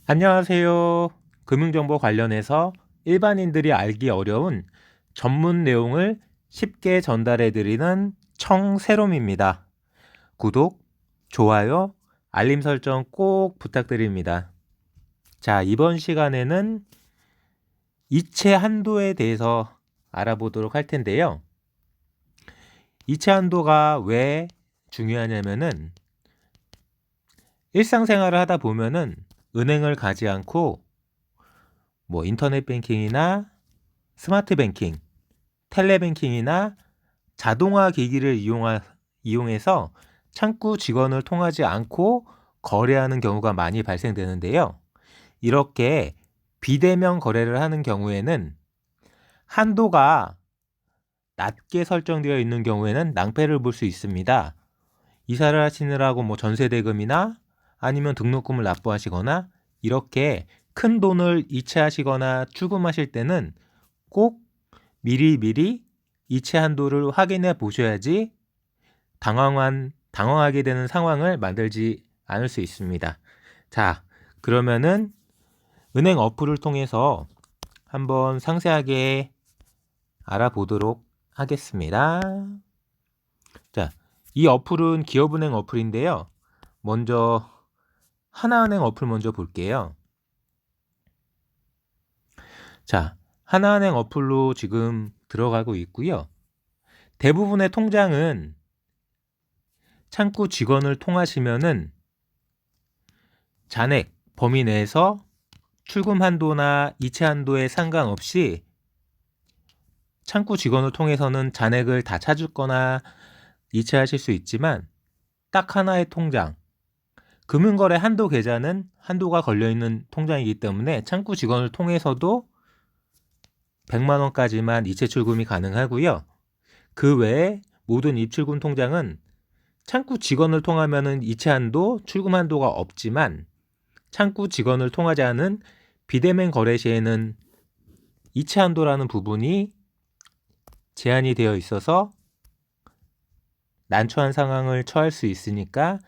안녕하세요. 금융정보 관련해서 일반인들이 알기 어려운 전문 내용을 쉽게 전달해 드리는 청새롬입니다. 구독, 좋아요, 알림 설정 꼭 부탁드립니다. 자, 이번 시간에는 이체 한도에 대해서 알아보도록 할 텐데요. 이체 한도가 왜 중요하냐면은 일상생활을 하다 보면은 은행을 가지 않고 인터넷 뱅킹이나 스마트 뱅킹, 텔레뱅킹이나 자동화 기기를 이용해서 창구 직원을 통하지 않고 거래하는 경우가 많이 발생되는데요. 이렇게 비대면 거래를 하는 경우에는 한도가 낮게 설정되어 있는 경우에는 낭패를 볼 수 있습니다. 이사를 하시느라고 전세대금이나 아니면 등록금을 납부하시거나 이렇게 큰 돈을 이체하시거나 출금하실 때는 꼭 미리 이체 한도를 확인해 보셔야지 당황하게 되는 상황을 만들지 않을 수 있습니다. 자, 그러면은 은행 어플을 통해서 한번 상세하게 알아보도록 하겠습니다. 자, 이 어플은 기업은행 어플인데요. 먼저 하나은행 어플 먼저 볼게요. 자, 하나은행 어플로 지금 들어가고 있고요. 대부분의 통장은 창구 직원을 통하시면은 잔액 범위 내에서 출금 한도나 이체 한도에 상관없이 창구 직원을 통해서는 잔액을 다 찾거나 이체하실 수 있지만 딱 하나의 통장, 금융거래 한도 계좌는 한도가 걸려있는 통장이기 때문에 창구 직원을 통해서도 100만 원까지만 이체 출금이 가능하고요. 그 외에 모든 입출금 통장은 창구 직원을 통하면은 이체 한도, 출금 한도가 없지만 창구 직원을 통하지 않은 비대면 거래 시에는 이체 한도라는 부분이 제한이 되어 있어서 난처한 상황을 처할 수 있으니까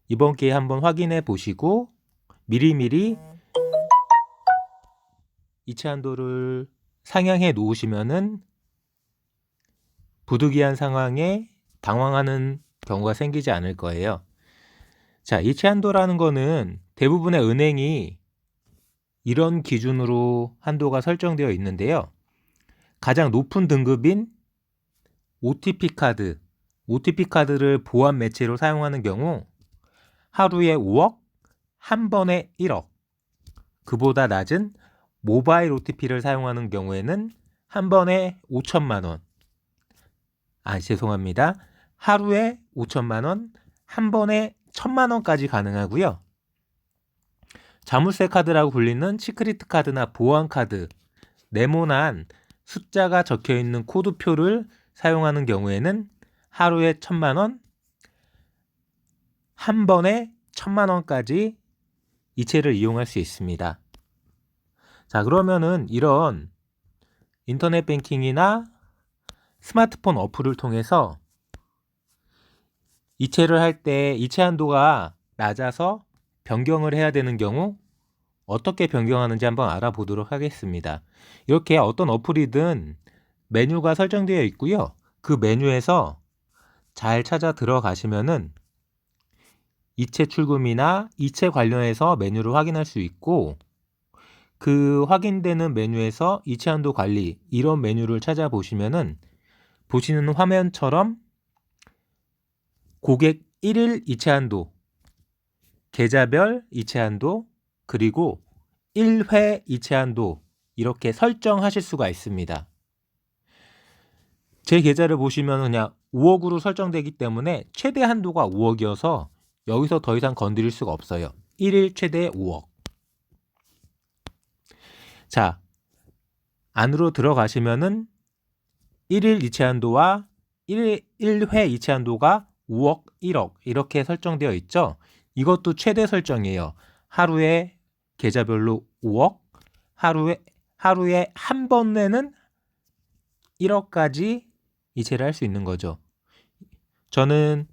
이번 기회에 한번 확인해 보시고 미리미리 이체 한도를 상향해 놓으시면은 부득이한 상황에 당황하는 경우가 생기지 않을 거예요. 자, 이체 한도라는 거는 대부분의 은행이 이런 기준으로 한도가 설정되어 있는데요. 가장 높은 등급인 OTP 카드를 보안 매체로 사용하는 경우 하루에 5억, 한 번에 1억, 그보다 낮은 모바일 OTP를 사용하는 경우에는 한 번에 5천만 원, 죄송합니다. 하루에 5천만 원, 한 번에 1,000만 원까지 가능하고요. 자물쇠 카드라고 불리는 시크릿 카드나 보안 카드, 네모난 숫자가 적혀 있는 코드표를 사용하는 경우에는 하루에 1,000만 원, 한 번에 1,000만 원까지 이체를 이용할 수 있습니다. 자, 그러면은 이런 인터넷 뱅킹이나 스마트폰 어플을 통해서 이체를 할 때 이체 한도가 낮아서 변경을 해야 되는 경우 어떻게 변경하는지 한번 알아보도록 하겠습니다. 이렇게 어떤 어플이든 메뉴가 설정되어 있고요. 그 메뉴에서 잘 찾아 들어가시면은 이체 출금이나 이체 관련해서 메뉴를 확인할 수 있고, 그 확인되는 메뉴에서 이체 한도 관리 이런 메뉴를 찾아보시면은 보시는 화면처럼 고객 1일 이체 한도, 계좌별 이체 한도, 그리고 1회 이체 한도 이렇게 설정하실 수가 있습니다. 제 계좌를 보시면 그냥 5억으로 설정되기 때문에 최대 한도가 5억이어서 여기서 더 이상 건드릴 수가 없어요. 1일 최대 5억. 자, 안으로 들어가시면은 1일 이체 한도와 1회 이체 한도가 5억, 1억 이렇게 설정되어 있죠. 이것도 최대 설정이에요. 하루에 계좌별로 5억, 하루에 한 번에는 1억까지 이체를 할 수 있는 거죠. 저는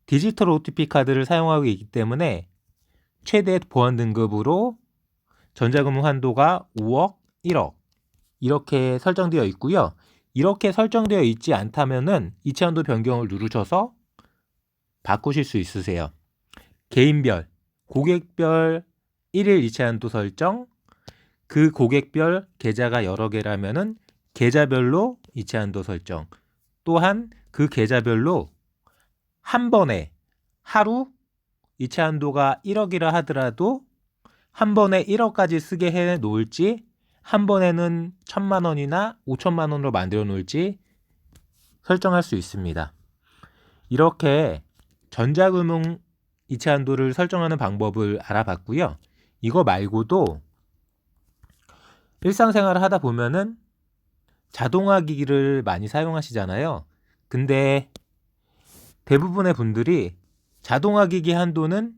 디지털 OTP 카드를 사용하고 있기 때문에 최대 보안 등급으로 전자금융 한도가 5억, 1억 이렇게 설정되어 있고요. 이렇게 설정되어 있지 않다면은 이체 한도 변경을 누르셔서 바꾸실 수 있으세요. 개인별, 고객별 1일 이체 한도 설정, 그 고객별 계좌가 여러 개라면은 계좌별로 이체 한도 설정, 또한 그 계좌별로 한 번에 하루 이체 한도가 1억이라 하더라도 한 번에 1억까지 쓰게 해 놓을지 한 번에는 1,000만 원이나 5천만 원으로 만들어 놓을지 설정할 수 있습니다. 이렇게 전자금융 이체 한도를 설정하는 방법을 알아봤고요. 이거 말고도 일상생활을 하다 보면은 자동화 기기를 많이 사용하시잖아요. 근데 대부분의 분들이 자동화 기기 한도는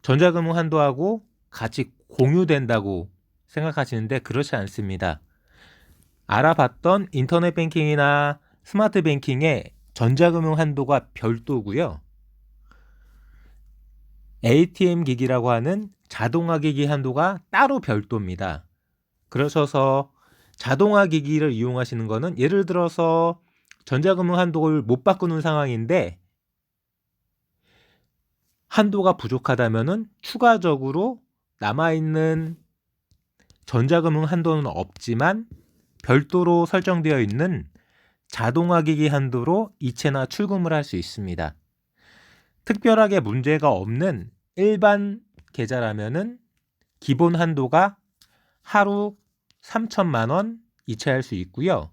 전자금융 한도하고 같이 공유된다고 생각하시는데 그렇지 않습니다. 알아봤던 인터넷 뱅킹이나 스마트 뱅킹의 전자금융 한도가 별도고요. ATM 기기라고 하는 자동화 기기 한도가 따로 별도입니다. 그러셔서 자동화 기기를 이용하시는 거는 예를 들어서 전자금융 한도를 못 바꾸는 상황인데 한도가 부족하다면은 추가적으로 남아있는 전자금융 한도는 없지만 별도로 설정되어 있는 자동화 기기 한도로 이체나 출금을 할 수 있습니다. 특별하게 문제가 없는 일반 계좌라면은 기본 한도가 하루 3천만 원 이체할 수 있고요.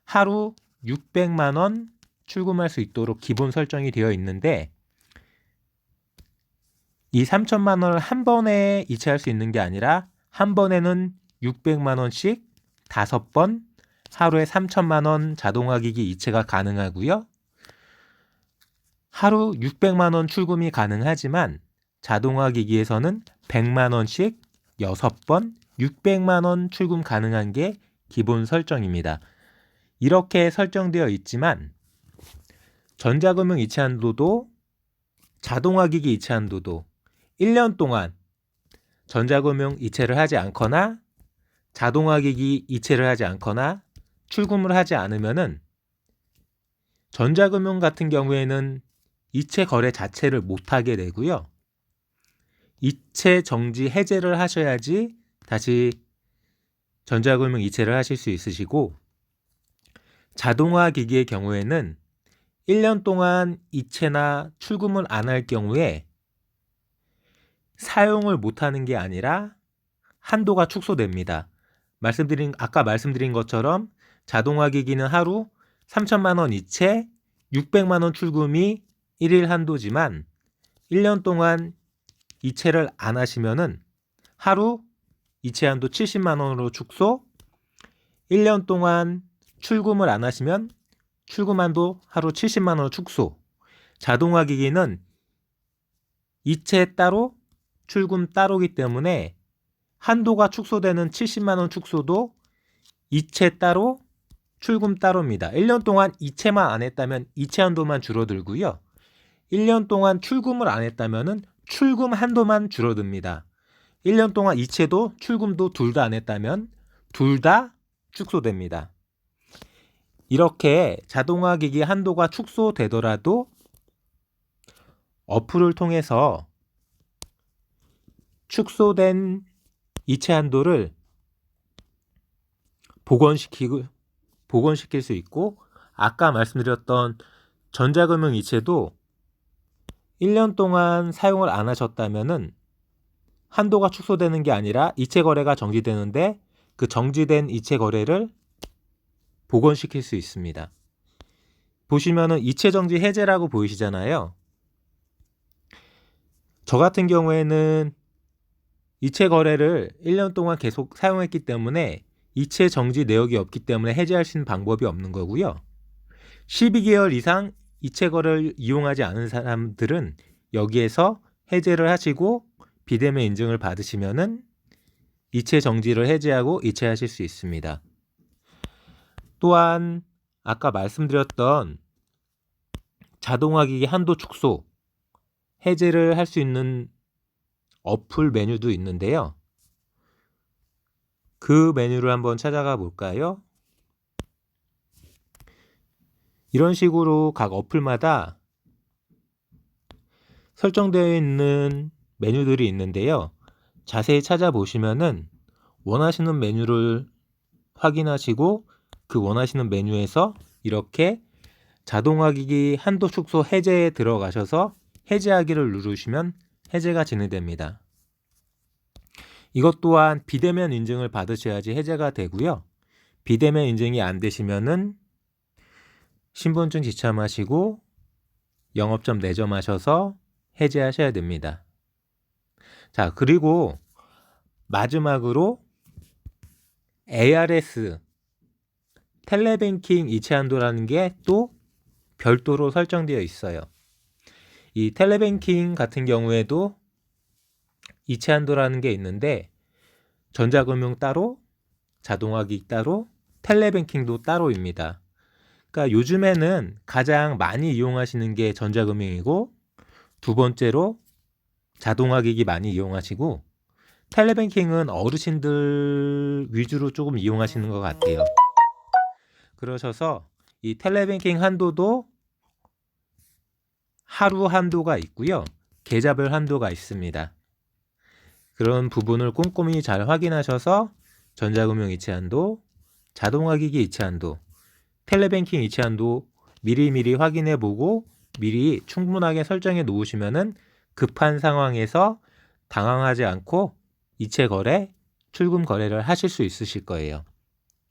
하루 600만 원 출금할 수 있도록 기본 설정이 되어 있는데 이 3천만 원을 한 번에 이체할 수 있는 게 아니라 한 번에는 600만 원씩 5번 하루에 3천만 원 자동화 기기 이체가 가능하고요. 하루 600만 원 출금이 가능하지만 자동화 기기에서는 100만 원씩 6번 600만 원 출금 가능한 게 기본 설정입니다. 이렇게 설정되어 있지만 전자금융 이체 한도도 자동화 기기 이체 한도도 1년 동안 전자금융 이체를 하지 않거나 자동화 기기 이체를 하지 않거나 출금을 하지 않으면은 전자금융 같은 경우에는 이체 거래 자체를 못하게 되고요. 이체 정지 해제를 하셔야지 다시 전자금융 이체를 하실 수 있으시고 자동화 기기의 경우에는 1년 동안 이체나 출금을 안 할 경우에 사용을 못하는 게 아니라 한도가 축소됩니다. 아까 말씀드린 것처럼 자동화 기기는 하루 3천만 원 이체, 600만 원 출금이 1일 한도지만 1년 동안 이체를 안 하시면은 하루 이체 한도 70만 원으로 축소, 1년 동안 출금을 안 하시면 출금 한도 하루 70만 원으로 축소. 자동화 기기는 이체 따로, 출금 따로기 때문에 한도가 축소되는 70만 원 축소도 이체 따로, 출금 따로입니다. 1년 동안 이체만 안 했다면 이체 한도만 줄어들고요. 1년 동안 출금을 안 했다면 출금 한도만 줄어듭니다. 1년 동안 이체도 출금도 둘 다 안 했다면 둘 다 축소됩니다. 이렇게 자동화 기기 한도가 축소되더라도 어플을 통해서 축소된 이체 한도를 복원시킬 수 있고 아까 말씀드렸던 전자금융 이체도 1년 동안 사용을 안 하셨다면은 한도가 축소되는 게 아니라 이체 거래가 정지되는데 그 정지된 이체 거래를 복원시킬 수 있습니다. 보시면은 이체 정지 해제라고 보이시잖아요. 저 같은 경우에는 이체 거래를 1년 동안 계속 사용했기 때문에 이체 정지 내역이 없기 때문에 해제할 수 있는 방법이 없는 거고요. 12개월 이상 이체 거래를 이용하지 않은 사람들은 여기에서 해제를 하시고 비대면 인증을 받으시면은 이체 정지를 해제하고 이체하실 수 있습니다. 또한 아까 말씀드렸던 자동화 기기 한도 축소 해제를 할 수 있는 어플 메뉴도 있는데요. 그 메뉴를 한번 찾아가 볼까요? 이런 식으로 각 어플마다 설정되어 있는 메뉴들이 있는데요. 자세히 찾아보시면은 원하시는 메뉴를 확인하시고 그 원하시는 메뉴에서 이렇게 자동화기기 한도 축소 해제에 들어가셔서 해제하기를 누르시면 해제가 진행됩니다. 이것 또한 비대면 인증을 받으셔야지 해제가 되고요. 비대면 인증이 안 되시면은 신분증 지참하시고 영업점 내점하셔서 해제하셔야 됩니다. 자, 그리고 마지막으로 ARS 텔레뱅킹 이체 한도라는 게 또 별도로 설정되어 있어요. 이 텔레뱅킹 같은 경우에도 이체 한도라는 게 있는데 전자금융 따로, 자동화기기 따로, 텔레뱅킹도 따로입니다. 그러니까 요즘에는 가장 많이 이용하시는 게 전자금융이고 두 번째로 자동화기기 많이 이용하시고 텔레뱅킹은 어르신들 위주로 조금 이용하시는 것 같아요. 그러셔서 이 텔레뱅킹 한도도 하루 한도가 있고요. 계좌별 한도가 있습니다. 그런 부분을 꼼꼼히 잘 확인하셔서 전자금융 이체 한도, 자동화기기 이체 한도, 텔레뱅킹 이체 한도 미리미리 확인해 보고 미리 충분하게 설정해 놓으시면은 급한 상황에서 당황하지 않고 이체 거래, 출금 거래를 하실 수 있으실 거예요.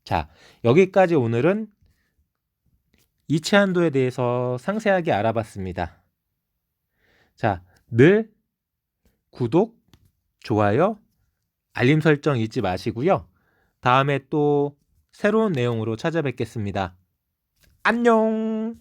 자, 여기까지 오늘은 이체 한도에 대해서 상세하게 알아봤습니다. 자, 늘 구독, 좋아요, 알림 설정 잊지 마시고요. 다음에 또 새로운 내용으로 찾아뵙겠습니다. 안녕!